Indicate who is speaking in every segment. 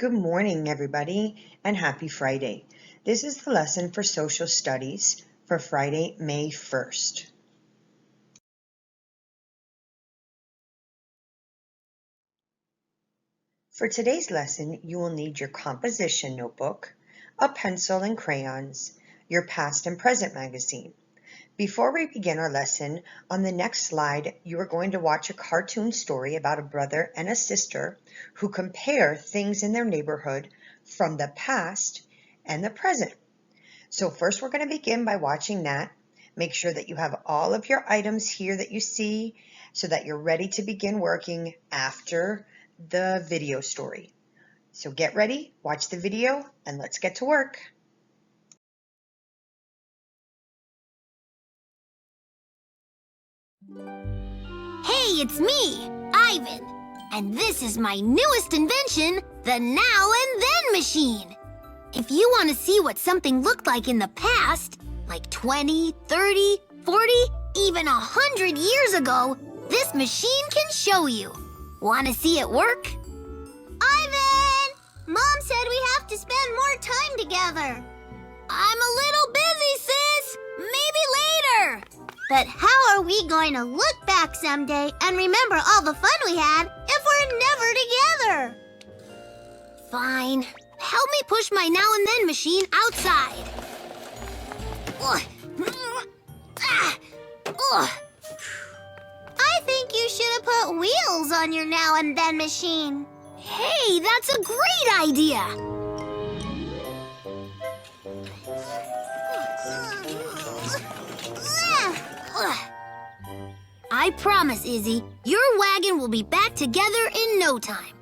Speaker 1: Good morning, everybody, and happy Friday. This is the lesson for Social Studies for Friday, May 1st. For today's lesson, you will need your composition notebook, a pencil and crayons, your past and present magazine. Before we begin our lesson, on the next slide, you are going to watch a cartoon story about a brother and a sister who compare things in their neighborhood from the past and the present. So first we're going to begin by watching that. Make sure that you have all of your items here that you see so that you're ready to begin working after the video story. So get ready, watch the video, and let's get to work.
Speaker 2: Hey, it's me, Ivan, and this is my newest invention, the Now and Then machine. If you want to see what something looked like in the past, like 20, 30, 40, even 100 years ago, this machine can show you. Want to see it work? Ivan! Mom said we have to spend more time together. I'm a little busy, sis. Maybe later. But how are we going to look back someday and remember all the fun we had if we're never together? Fine. Help me push my Now and Then machine outside. I think you should have put wheels on your Now and Then machine. Hey, that's a great idea. I promise, Izzy, your wagon will be back together in no time.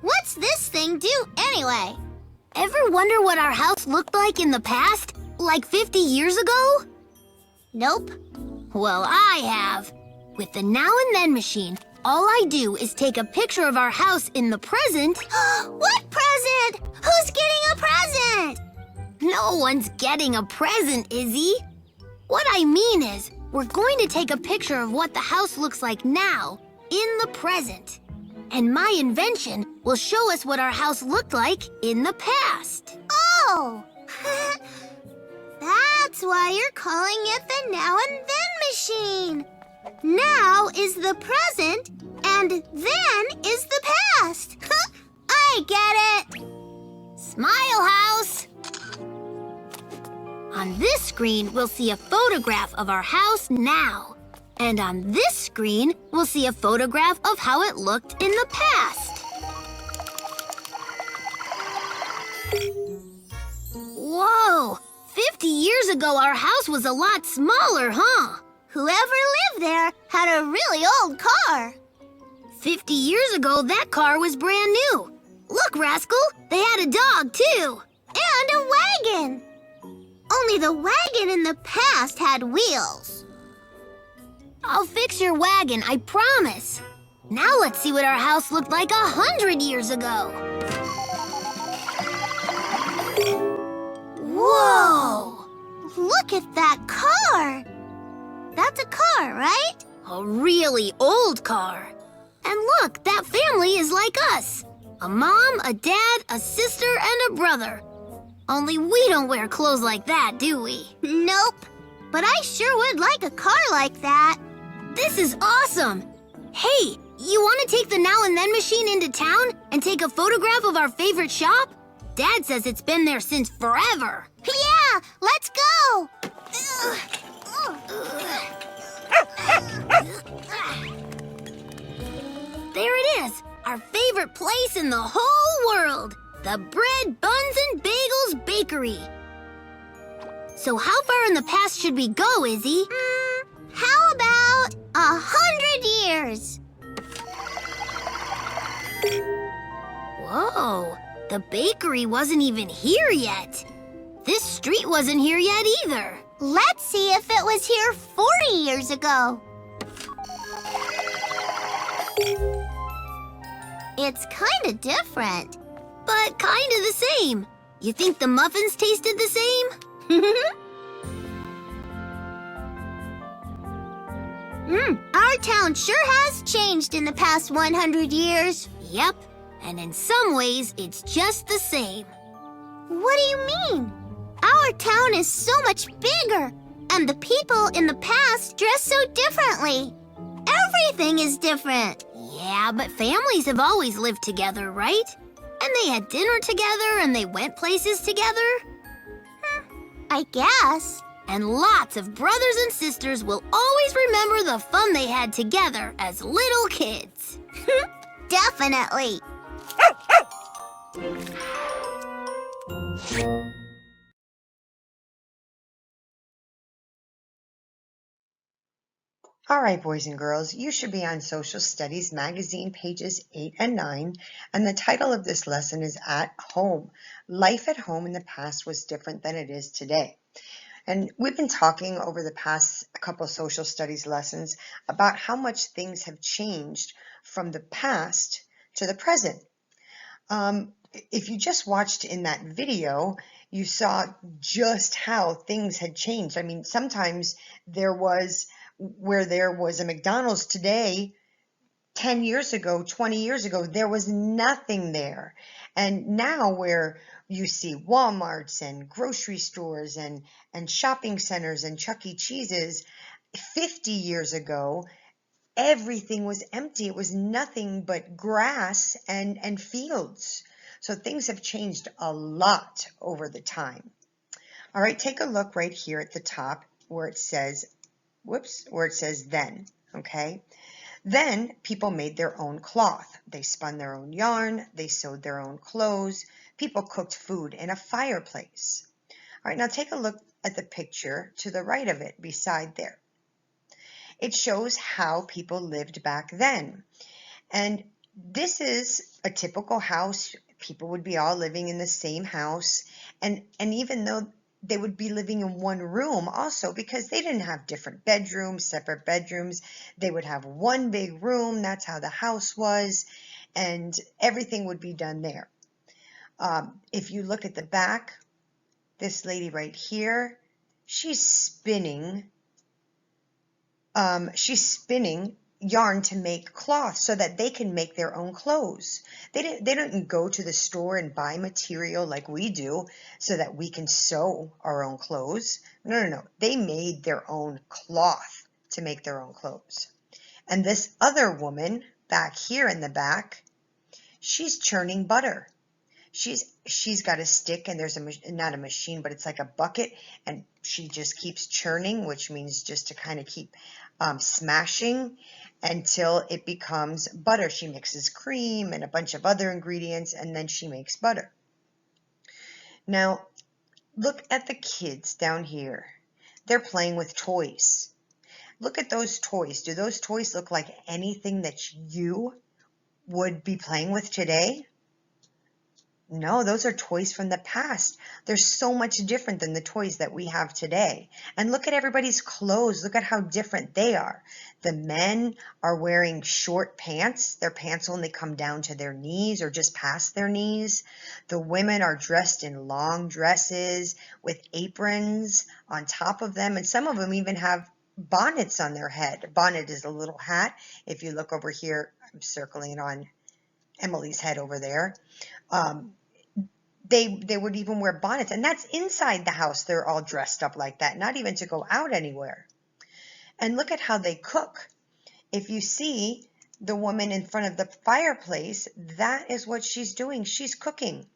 Speaker 2: What's this thing do anyway? Ever wonder what our house looked like in the past? Like 50 years ago? Nope. Well, I have. With the Now and Then machine, all I do is take a picture of our house in the present. What present? Who's getting a present? No one's getting a present, Izzy. What I mean is, we're going to take a picture of what the house looks like now, in the present. And my invention will show us what our house looked like in the past. Oh! That's why you're calling it the Now and Then machine. Now is the present, and then is the past. I get it. Smile House. On this screen, we'll see a photograph of our house now. And on this screen, we'll see a photograph of how it looked in the past. Whoa! 50 years ago, our house was a lot smaller, huh? Whoever lived there had a really old car. 50 years ago, that car was brand new. Look, Rascal, they had a dog, too. And a wagon. Only the wagon in the past had wheels. I'll fix your wagon, I promise. Now let's see what our house looked like 100 years ago. Whoa! Look at that car! That's a car, right? A really old car. And look, that family is like us. A mom, a dad, a sister, and a brother. Only we don't wear clothes like that, do we? Nope. But I sure would like a car like that. This is awesome. Hey, you want to take the Now and Then machine into town and take a photograph of our favorite shop? Dad says it's been there since forever. Yeah, let's go. There it is, our favorite place in the whole world. The Bread, Buns, and Bagels Bakery. So how far in the past should we go, Izzy? How about 100 years? Whoa, the bakery wasn't even here yet. This street wasn't here yet either. Let's see if it was here 40 years ago. It's kind of different. But kind of the same. You think the muffins tasted the same? Our town sure has changed in the past 100 years. Yep, And in some ways, it's just the same. What do you mean? Our town is so much bigger, and the people in the past dress so differently. Everything is different. Yeah, but families have always lived together, right? And they had dinner together and they went places together. I guess. And lots of brothers and sisters will always remember the fun they had together as little kids. Definitely.
Speaker 1: All right, boys and girls, you should be on Social Studies Magazine pages 8 and 9, and the title of this lesson is At Home. Life at home in the past was different than it is today. And we've been talking over the past couple social studies lessons about how much things have changed from the past to the present. If you just watched in that video, you saw just how things had changed. I mean, sometimes where there was a McDonald's today, 10 years ago, 20 years ago, there was nothing there. And now where you see Walmarts and grocery stores and shopping centers and Chuck E. Cheese's, 50 years ago, everything was empty. It was nothing but grass and fields. So things have changed a lot over the time. All right, take a look right here at the top where it says, then, okay? Then people made their own cloth. They spun their own yarn. They sewed their own clothes. People cooked food in a fireplace. All right, now take a look at the picture to the right of it, beside there. It shows how people lived back then. And this is a typical house. People would be all living in the same house. And even though they would be living in one room also, because they didn't have different bedrooms, separate bedrooms. They would have one big room. That's how the house was. And everything would be done there. If you look at the back, this lady right here, she's spinning yarn to make cloth so that they can make their own clothes. They didn't go to the store and buy material like we do so that we can sew our own clothes. No. They made their own cloth to make their own clothes. And this other woman back here in the back, she's churning butter. She's got a stick, and there's not a machine, but it's like a bucket, and she just keeps churning, which means just to kind of keep smashing until it becomes butter. She mixes cream and a bunch of other ingredients, and then she makes butter. Now, look at the kids down here. They're playing with toys. Look at those toys. Do those toys look like anything that you would be playing with today? No, those are toys from the past. They're so much different than the toys that we have today. And look at everybody's clothes. Look at how different they are. The men are wearing short pants. Their pants only come down to their knees or just past their knees. The women are dressed in long dresses with aprons on top of them. And some of them even have bonnets on their head. A bonnet is a little hat. If you look over here, I'm circling it on Emily's head over there. They would even wear bonnets, and that's inside the house. They're all dressed up like that, not even to go out anywhere. And look at how they cook. If you see the woman in front of the fireplace, that is what she's doing. She's cooking.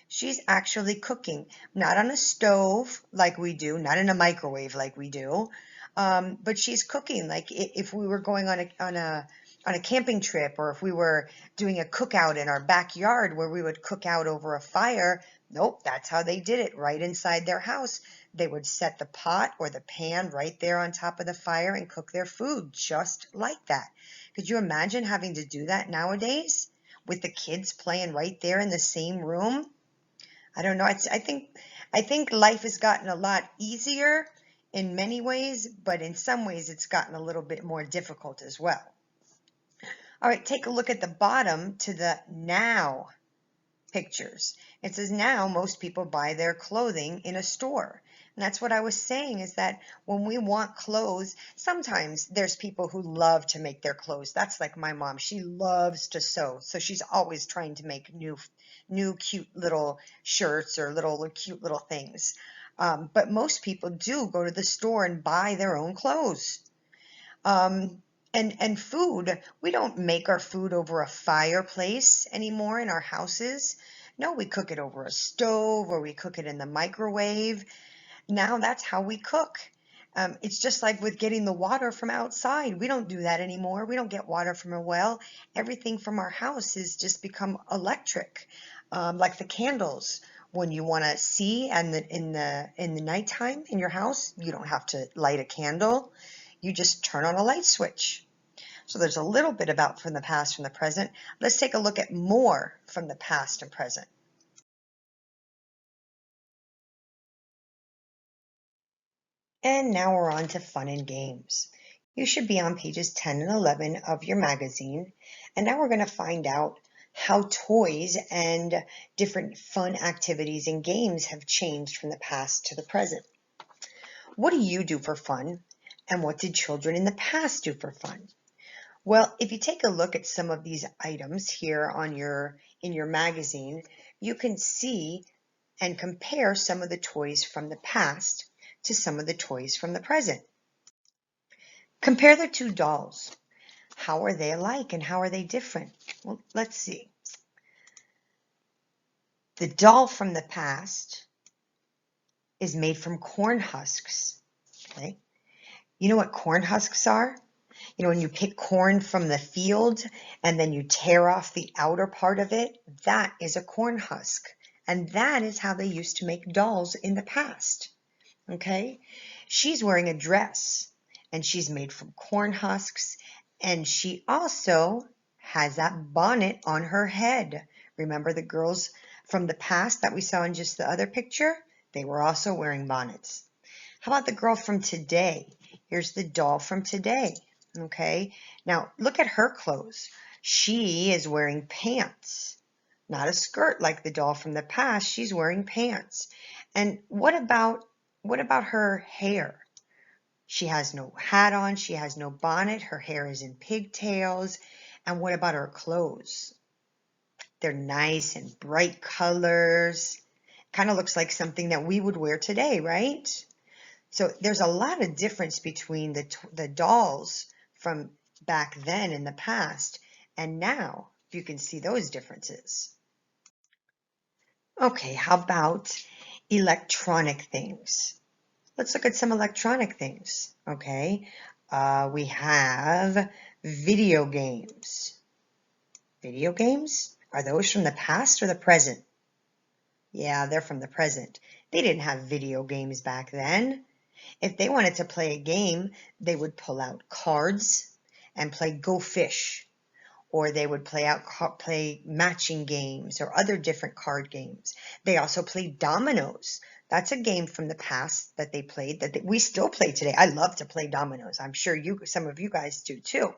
Speaker 1: She's actually cooking, not on a stove like we do, not in a microwave like we do, but she's cooking. Like if we were going on a camping trip, or if we were doing a cookout in our backyard where we would cook out over a fire, nope, that's how they did it, right inside their house. They would set the pot or the pan right there on top of the fire and cook their food just like that. Could you imagine having to do that nowadays with the kids playing right there in the same room? I don't know. I think life has gotten a lot easier in many ways, but in some ways it's gotten a little bit more difficult as well. All right, take a look at the bottom to the now pictures. It says now most people buy their clothing in a store. And that's what I was saying, is that when we want clothes, sometimes there's people who love to make their clothes. That's like my mom. She loves to sew. So she's always trying to make new cute little shirts or little cute little things. But most people do go to the store and buy their own clothes. And food, we don't make our food over a fireplace anymore in our houses. No, we cook it over a stove or we cook it in the microwave. Now that's how we cook. It's just like with getting the water from outside. We don't do that anymore. We don't get water from a well. Everything from our house has just become electric, like the candles. When you want to see and in the nighttime in your house, you don't have to light a candle. You just turn on a light switch. So there's a little bit about from the past, from the present. Let's take a look at more from the past and present. And now we're on to fun and games. You should be on pages 10 and 11 of your magazine. And now we're going to find out how toys and different fun activities and games have changed from the past to the present. What do you do for fun? And what did children in the past do for fun? Well, if you take a look at some of these items here on in your magazine, you can see and compare some of the toys from the past to some of the toys from the present. Compare the two dolls. How are they alike and how are they different? Well, let's see. The doll from the past is made from corn husks. Okay. You know what corn husks are? You know, when you pick corn from the field and then you tear off the outer part of it, that is a corn husk. And that is how they used to make dolls in the past. Okay? She's wearing a dress and she's made from corn husks, and she also has that bonnet on her head. Remember the girls from the past that we saw in just the other picture? They were also wearing bonnets. How about the girl from today? Here's the doll from today. Okay, now look at her clothes. She is wearing pants, not a skirt like the doll from the past. She's wearing pants. And what about her hair? She has no hat on, she has no bonnet, her hair is in pigtails. And what about her clothes? They're nice and bright colors. Kind of looks like something that we would wear today, right? So there's a lot of difference between the dolls from back then in the past and now. You can see those differences. Okay, how about electronic things? Let's look at some electronic things. Okay, we have video games. Video games? Are those from the past or the present? Yeah, they're from the present. They didn't have video games back then. If they wanted to play a game, they would pull out cards and play Go Fish, or they would play matching games or other different card games. They also played dominoes. That's a game from the past that they played that we still play today. I love to play dominoes. I'm sure some of you guys do too.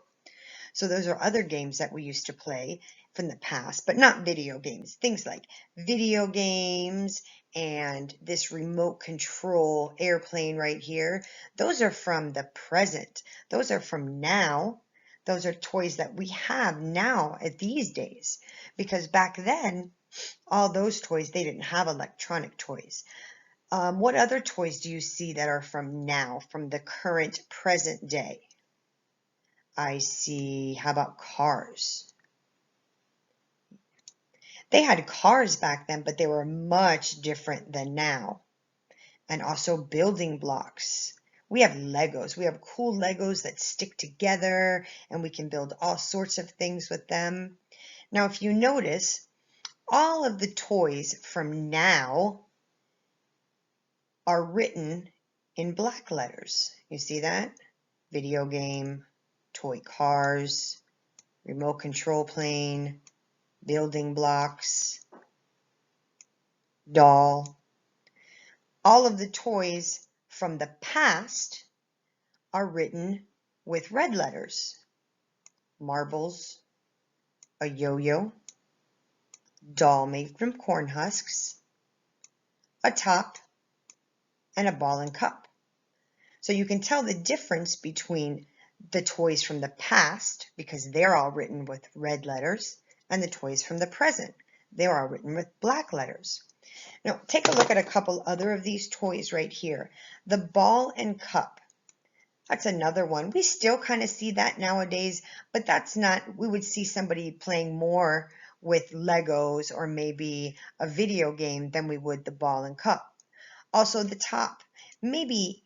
Speaker 1: So those are other games that we used to play from the past, but not video games. Things like video games and this remote control airplane right here. Those are from the present. Those are from now. Those are toys that we have now at these days. Because back then, all those toys, they didn't have electronic toys. What other toys do you see that are from now, from the current present day? I see, how about cars? They had cars back then, but they were much different than now. And also building blocks. We have Legos. We have cool Legos that stick together and we can build all sorts of things with them. Now, if you notice, all of the toys from now are written in black letters. You see that? Video game, toy cars, remote control plane, building blocks, doll. All of the toys from the past are written with red letters. Marbles, a yo-yo, doll made from corn husks, a top, and a ball and cup. So you can tell the difference between the toys from the past, because they're all written with red letters, and the toys from the present. They're all written with black letters. Now, take a look at a couple other of these toys right here. The ball and cup. That's another one. We still kind of see that nowadays, but that's not, we would see somebody playing more with Legos or maybe a video game than we would the ball and cup. Also the top. Maybe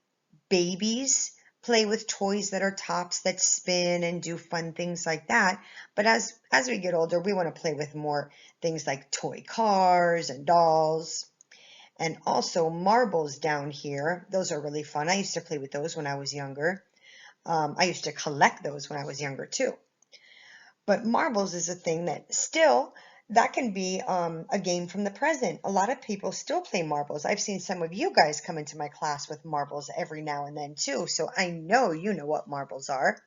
Speaker 1: babies play with toys that are tops that spin and do fun things like that. But as we get older, we want to play with more things like toy cars and dolls. And also marbles down here. Those are really fun. I used to play with those when I was younger. I used to collect those when I was younger too. But marbles is a thing that still, that can be a game from the present. A lot of people still play marbles. I've seen some of you guys come into my class with marbles every now and then too. So I know you know what marbles are.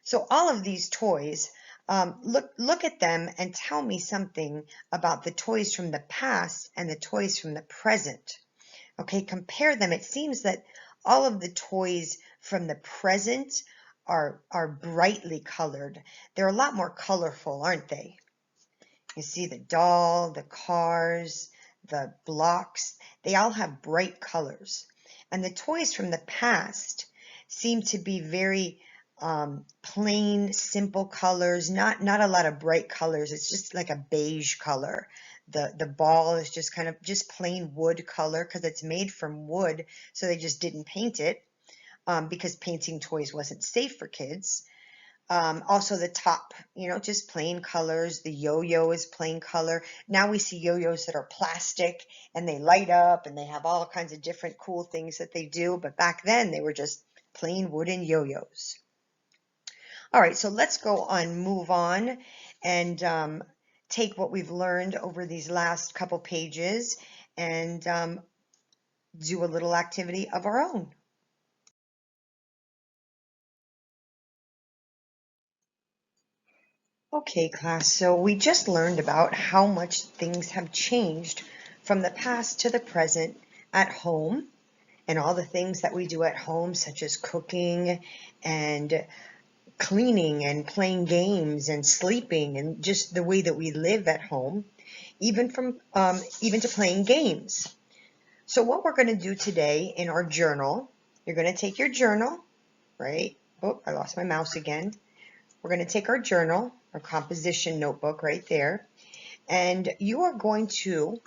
Speaker 1: So all of these toys, look at them and tell me something about the toys from the past and the toys from the present. Okay, compare them. It seems that all of the toys from the present are brightly colored. They're a lot more colorful, aren't they? You see the doll, the cars, the blocks, they all have bright colors. And the toys from the past seem to be very plain, simple colors, not a lot of bright colors. It's just like a beige color. The ball is just kind of just plain wood color because it's made from wood, so they just didn't paint it because painting toys wasn't safe for kids. Also the top, just plain colors. The yo-yo is plain color. Now we see yo-yos that are plastic and they light up and they have all kinds of different cool things that they do. But back then they were just plain wooden yo-yos. All right, so let's move on and take what we've learned over these last couple pages and do a little activity of our own. Okay, class, so we just learned about how much things have changed from the past to the present at home and all the things that we do at home, such as cooking and cleaning and playing games and sleeping and just the way that we live at home, even to playing games. So what we're going to do today in our journal, you're going to take your journal, right? Oh, I lost my mouse again. We're going to take our journal, our composition notebook right there, and you are going to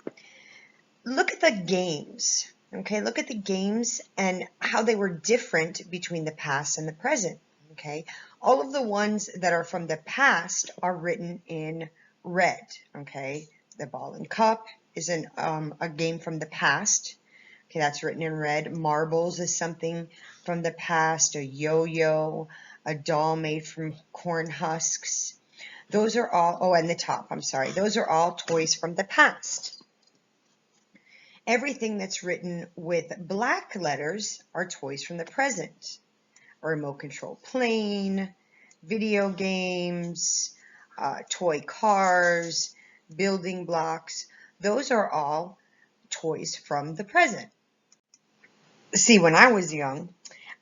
Speaker 1: look at the games, okay? Look at the games and how they were different between the past and the present, okay? All of the ones that are from the past are written in red, okay? The ball and cup is a game from the past. Okay, that's written in red. Marbles is something from the past. A yo-yo, a doll made from corn husks. Those are all, oh, and the top, I'm sorry. Those are all toys from the past. Everything that's written with black letters are toys from the present. A remote control plane, video games, toy cars, building blocks. Those are all toys from the present. See, when I was young,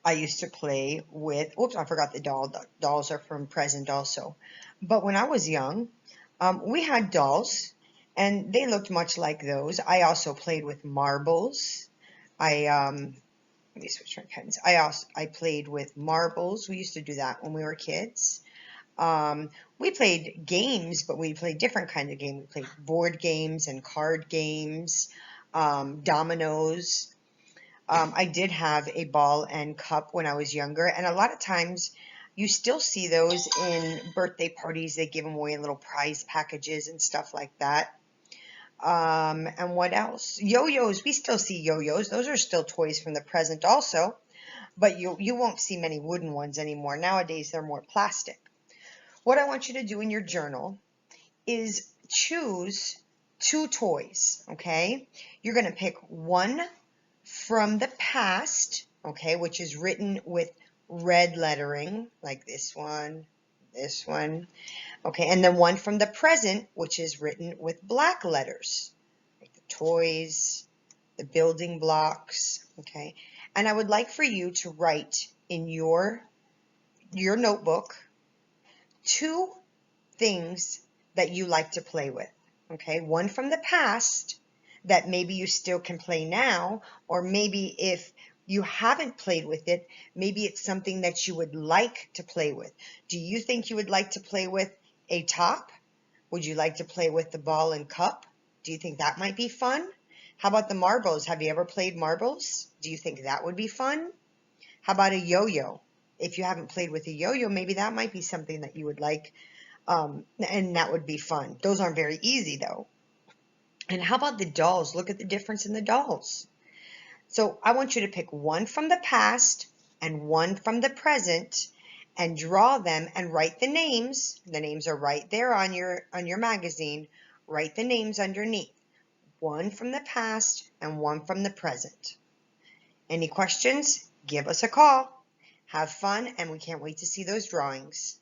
Speaker 1: I used to play with, oops, I forgot the doll. The dolls are from present also. But when I was young, we had dolls, and they looked much like those. I also played with marbles. Let me switch my pens. I played with marbles. We used to do that when we were kids. We played games, but we played different kinds of games. We played board games and card games, dominoes. I did have a ball and cup when I was younger, and a lot of times you still see those in birthday parties. They give them away in little prize packages and stuff like that. And what else? Yo-yos. We still see yo-yos. Those are still toys from the present also, but you won't see many wooden ones anymore. Nowadays, they're more plastic. What I want you to do in your journal is choose 2 toys, okay? You're going to pick one from the past, okay, which is written with red lettering, like this one, okay, and then one from the present, which is written with black letters, like the toys, the building blocks, okay? And I would like for you to write in your notebook 2 things that you like to play with, okay? One from the past that maybe you still can play now, or maybe if you haven't played with it, maybe it's something that you would like to play with. Do you think you would like to play with a top? Would you like to play with the ball and cup? Do you think that might be fun? How about the marbles? Have you ever played marbles? Do you think that would be fun? How about a yo-yo? If you haven't played with a yo-yo, maybe that might be something that you would like, and that would be fun. Those aren't very easy though. And how about the dolls? Look at the difference in the dolls. So I want you to pick one from the past and one from the present and draw them and write the names. The names are right there on your magazine. Write the names underneath. One from the past and one from the present. Any questions? Give us a call. Have fun, and we can't wait to see those drawings.